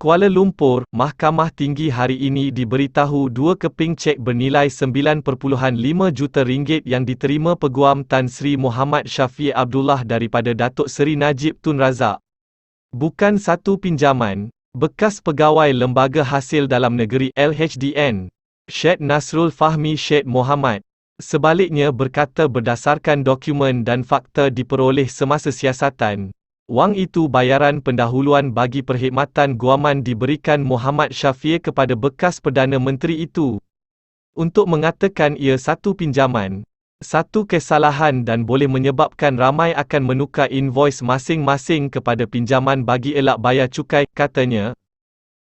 Kuala Lumpur, Mahkamah Tinggi hari ini diberitahu dua keping cek bernilai 9.5 juta ringgit yang diterima Peguam Tan Sri Muhammad Shafie Abdullah daripada Datuk Seri Najib Tun Razak. Bukan satu pinjaman. Bekas Pegawai Lembaga Hasil Dalam Negeri LHDN, Syed Nasrul Fahmi Syed Mohamad, sebaliknya berkata berdasarkan dokumen dan fakta diperoleh semasa siasatan, wang itu bayaran pendahuluan bagi perkhidmatan guaman diberikan Muhammad Shafie kepada bekas Perdana Menteri itu. Untuk mengatakan ia satu pinjaman, satu kesalahan dan boleh menyebabkan ramai akan menukar invoice masing-masing kepada pinjaman bagi elak bayar cukai, katanya.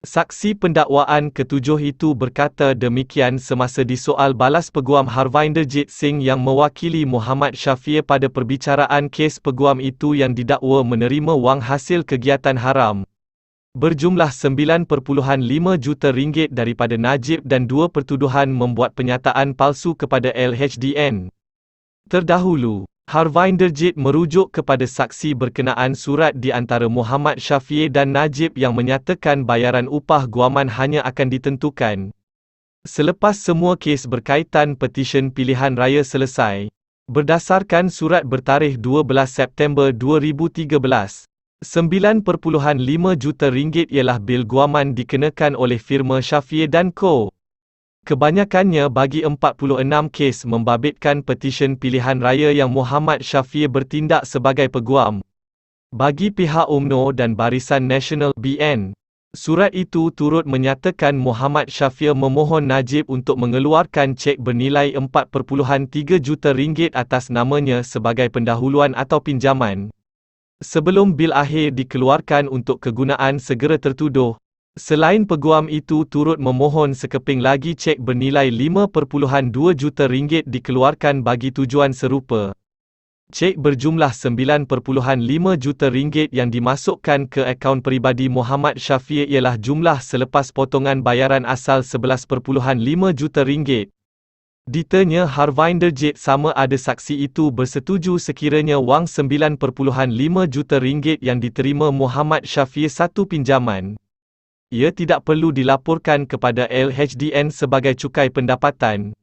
Saksi pendakwaan ketujuh itu berkata demikian semasa disoal balas Peguam Harvinderjit Singh yang mewakili Muhammad Shafie pada perbicaraan kes peguam itu yang didakwa menerima wang hasil kegiatan haram berjumlah 9.5 juta ringgit daripada Najib dan dua pertuduhan membuat penyataan palsu kepada LHDN. Terdahulu, Harvinderjit merujuk kepada saksi berkenaan surat di antara Muhammad Shafie dan Najib yang menyatakan bayaran upah guaman hanya akan ditentukan selepas semua kes berkaitan petisyen pilihan raya selesai. Berdasarkan surat bertarikh 12 September 2013, 9.5 juta ringgit ialah bil guaman dikenakan oleh firma Shafie dan Co. Kebanyakannya bagi 46 kes membabitkan petisyen pilihan raya yang Muhammad Shafie bertindak sebagai peguam. Bagi pihak UMNO dan Barisan Nasional (BN), surat itu turut menyatakan Muhammad Shafie memohon Najib untuk mengeluarkan cek bernilai 4.3 juta ringgit atas namanya sebagai pendahuluan atau pinjaman, sebelum bil akhir dikeluarkan untuk kegunaan segera tertuduh. Selain peguam itu turut memohon sekeping lagi cek bernilai 5.2 juta ringgit dikeluarkan bagi tujuan serupa. Cek berjumlah 9.5 juta ringgit yang dimasukkan ke akaun peribadi Muhammad Shafie ialah jumlah selepas potongan bayaran asal 11.5 juta ringgit. Ditanya Harvinderjit sama ada saksi itu bersetuju sekiranya wang 9.5 juta ringgit yang diterima Muhammad Shafie satu pinjaman. Ia tidak perlu dilaporkan kepada LHDN sebagai cukai pendapatan.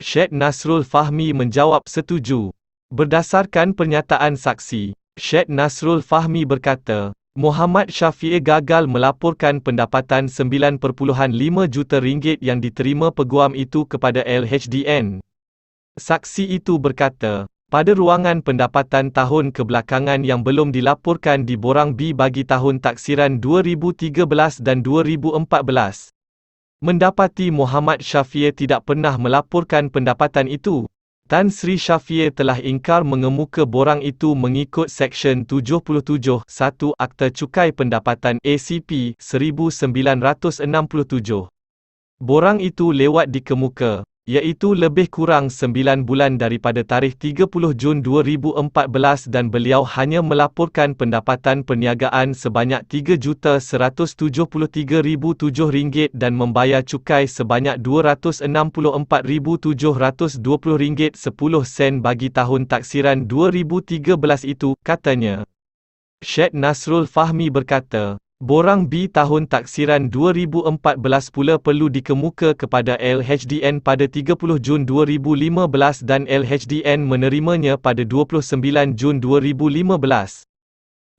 Syed Nasrul Fahmi menjawab setuju. Berdasarkan pernyataan saksi, Syed Nasrul Fahmi berkata, Muhammad Shafie gagal melaporkan pendapatan 9.5 juta ringgit yang diterima peguam itu kepada LHDN. Saksi itu berkata, pada ruangan pendapatan tahun kebelakangan yang belum dilaporkan di Borang B bagi tahun taksiran 2013 dan 2014, mendapati Muhammad Shafie tidak pernah melaporkan pendapatan itu. Tan Sri Shafie telah ingkar mengemuka borang itu mengikut Seksyen 77(1) Akta Cukai Pendapatan ACP 1967. Borang itu lewat dikemuka, iaitu lebih kurang 9 bulan daripada tarikh 30 Jun 2014 dan beliau hanya melaporkan pendapatan perniagaan sebanyak RM3.173.007 dan membayar cukai sebanyak RM264.720.10 bagi tahun taksiran 2013 itu, katanya. Syed Nasrul Fahmi berkata, Borang B tahun taksiran 2014 pula perlu dikemuka kepada LHDN pada 30 Jun 2015 dan LHDN menerimanya pada 29 Jun 2015.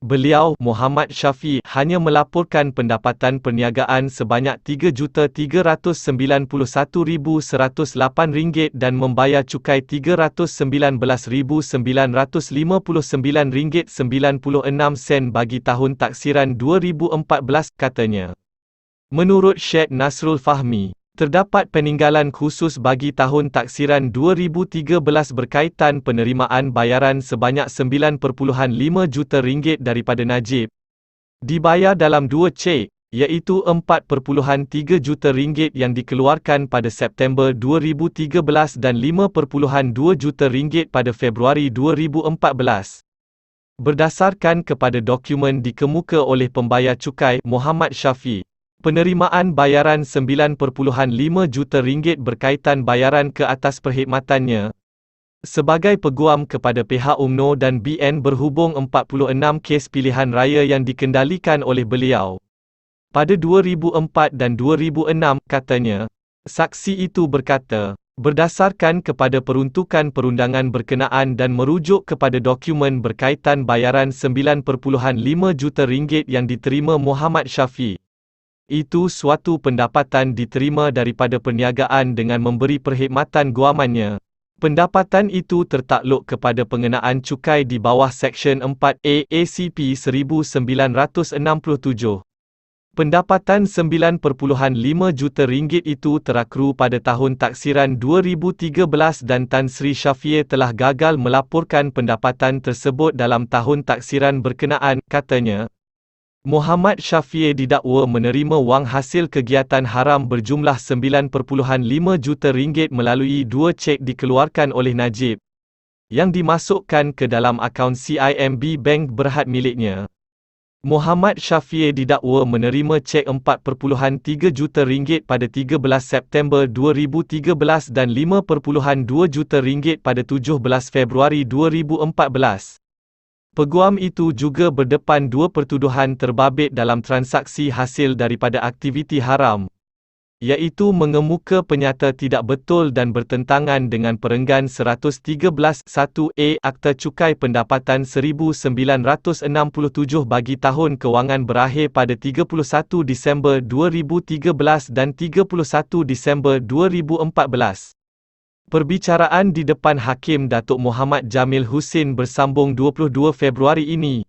Beliau, Muhammad Shafie, hanya melaporkan pendapatan perniagaan sebanyak RM3.391.108 dan membayar cukai RM319.959.96 bagi tahun taksiran 2014, katanya. Menurut Syed Nasrul Fahmi, terdapat peninggalan khusus bagi tahun taksiran 2013 berkaitan penerimaan bayaran sebanyak 9.5 juta ringgit daripada Najib. Dibayar dalam dua cek, iaitu 4.3 juta ringgit yang dikeluarkan pada September 2013 dan 5.2 juta ringgit pada Februari 2014. Berdasarkan kepada dokumen dikemuka oleh pembayar cukai Muhammad Shafie, penerimaan bayaran 9.5 juta ringgit berkaitan bayaran ke atas perkhidmatannya sebagai peguam kepada pihak UMNO dan BN berhubung 46 kes pilihan raya yang dikendalikan oleh beliau. pada 2004 dan 2006, katanya. Saksi itu berkata, berdasarkan kepada peruntukan perundangan berkenaan dan merujuk kepada dokumen berkaitan bayaran RM9.5 juta yang diterima Muhammad Syafiee, itu suatu pendapatan diterima daripada perniagaan dengan memberi perkhidmatan guamannya. Pendapatan itu tertakluk kepada pengenaan cukai di bawah Seksyen 4A ACP 1967. Pendapatan RM9.5 juta itu terakru pada tahun taksiran 2013 dan Tan Sri Syafiee telah gagal melaporkan pendapatan tersebut dalam tahun taksiran berkenaan, katanya. Muhammad Syafiee didakwa menerima wang hasil kegiatan haram berjumlah RM9.5 juta melalui 2 cek dikeluarkan oleh Najib, yang dimasukkan ke dalam akaun CIMB Bank Berhad miliknya. Muhammad Syafiee didakwa menerima cek RM4.3 juta pada 13 September 2013 dan RM5.2 juta pada 17 Februari 2014. Peguam itu juga berdepan 2 pertuduhan terbabit dalam transaksi hasil daripada aktiviti haram, iaitu mengemuka penyata tidak betul dan bertentangan dengan Perenggan 113(1)A Akta Cukai Pendapatan 1967 bagi tahun kewangan berakhir pada 31 Disember 2013 dan 31 Disember 2014. Perbicaraan di depan Hakim Datuk Muhammad Jamil Husin bersambung 22 Februari ini.